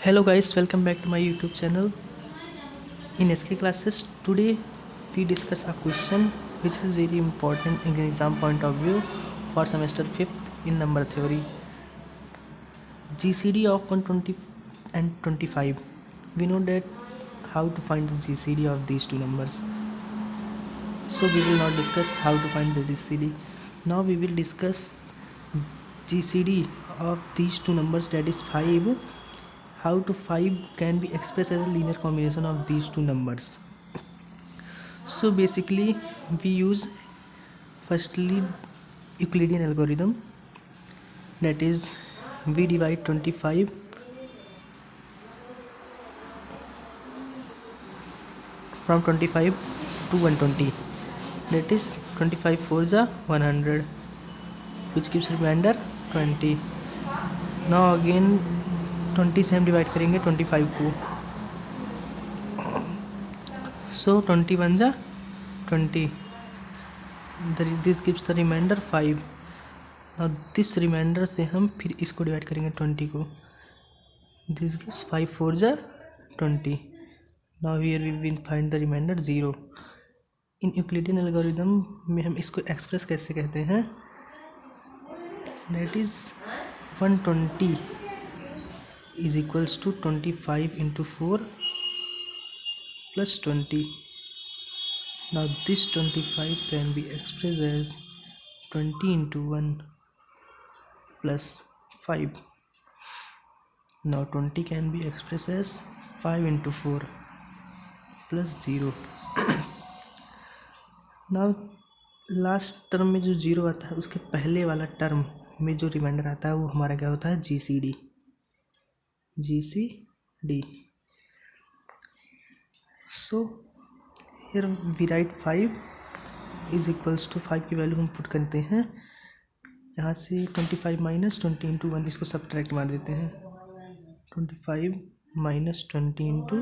Hello guys, welcome back to my YouTube channel. In SK classes, today we discuss a question which is very important in exam point of view for semester 5th in number theory. GCD of 120 and 25. We know that how to find the GCD of these two numbers. So we will not discuss how to find the GCD. Now we will discuss GCD of these two numbers, that is 5. How to 5 can be expressed as a linear combination of these two numbers. So basically we use firstly Euclidean algorithm, that is we divide 25 from 25 to 120, that is 25 4 is 100, which gives remainder 20. Now again 20 से हम divide करेंगे 25 को, सो 21 जा 20, this gives the remainder 5. Now this remainder से हम फिर इसको divide करेंगे 20 को, दिस गिव्स 5 4 जा 20. Now here we will find the remainder 0. इन यूक्लिडियन एल्गोरिथम में हम इसको एक्सप्रेस कैसे कहते हैं, that is 120 is equals to 25 into 4 plus 20. Now this 25 can be expressed as 20 into 1 plus 5. Now 20 can be expressed as 5 into 4 plus 0. Now last term में जो 0 आता है उसके पहले वाला टर्म में जो रिमाइंडर आता है वो हमारा क्या होता है, GCD. So here we write 5 is equals to 5 की वैल्यू हम पुट करते हैं यहाँ से 25 माइनस 20 इंटू 1, इसको सब्ट्रैक्ट मार देते हैं, 25 माइनस 20 इंटू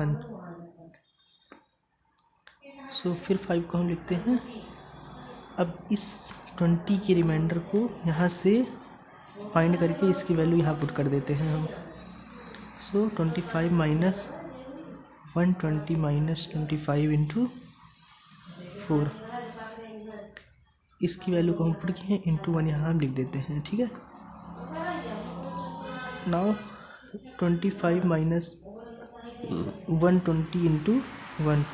1. सो फिर 5 को हम लिखते हैं. अब इस 20 के रिमाइंडर को यहाँ से फाइंड करके इसकी वैल्यू यहाँ पुट कर देते हैं हम. सो 25 माइनस 120 माइनस 25 इंटू 4, इसकी वैल्यू को हम पुट किए हैं, इंटू 1 यहाँ हम लिख देते हैं. ठीक है. नाउ 25 माइनस 120 इंटू 1,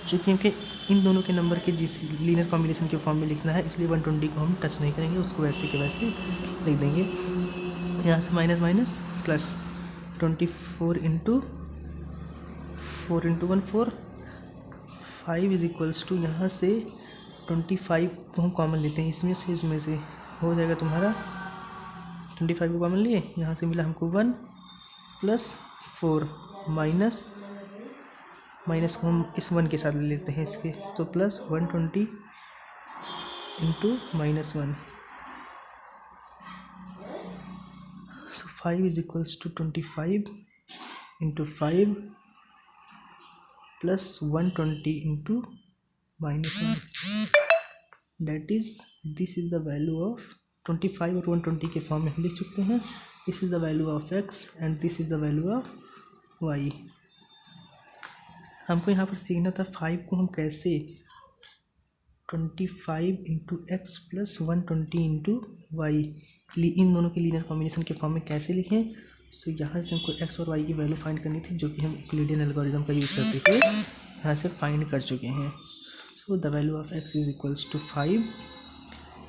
जो क्योंकि इन दोनों के नंबर के लीनियर कॉम्बिनेशन के फॉर्म में लिखना है, इसलिए 120 को हम टच नहीं करेंगे, उसको वैसे के वैसे लिख देंगे. यहाँ से minus minus plus 24 into 4 into 1 4, 5 is equals to, यहाँ से 25 को हम कॉमन लेते हैं, इसमें से हो जाएगा तुम्हारा 25 को कॉमन लिए, यहाँ से मिला हमको 1 प्लस 4 माइनस को हम इस 1 के साथ ले लेते हैं इसके, तो plus 120 into minus 1. So 5 is equals to 25 into 5 plus 120 into minus 1, that is this is the value of 25 और 120 के फॉर्म में हम लिख चुके हैं. This is the value of x and this is the value of y. हमको यहाँ पर सीखना था 5 को हम कैसे 25 into x plus 120 into y, इन दोनों के लीनियर कॉम्बिनेशन के फॉर्म में कैसे लिखें. सो यहाँ से हमको x और y की वैल्यू फाइंड करनी थी, जो कि हम यूक्लिडियन एल्गोरिथम का यूज़ करते थे, यहाँ से फाइंड कर चुके हैं. So the value of x is equals to 5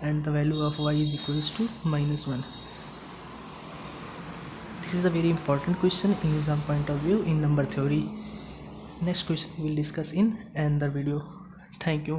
and the value of y is equals to -1. This is a very important question in exam point of view in number theory. Next question we will discuss in another video. Thank you.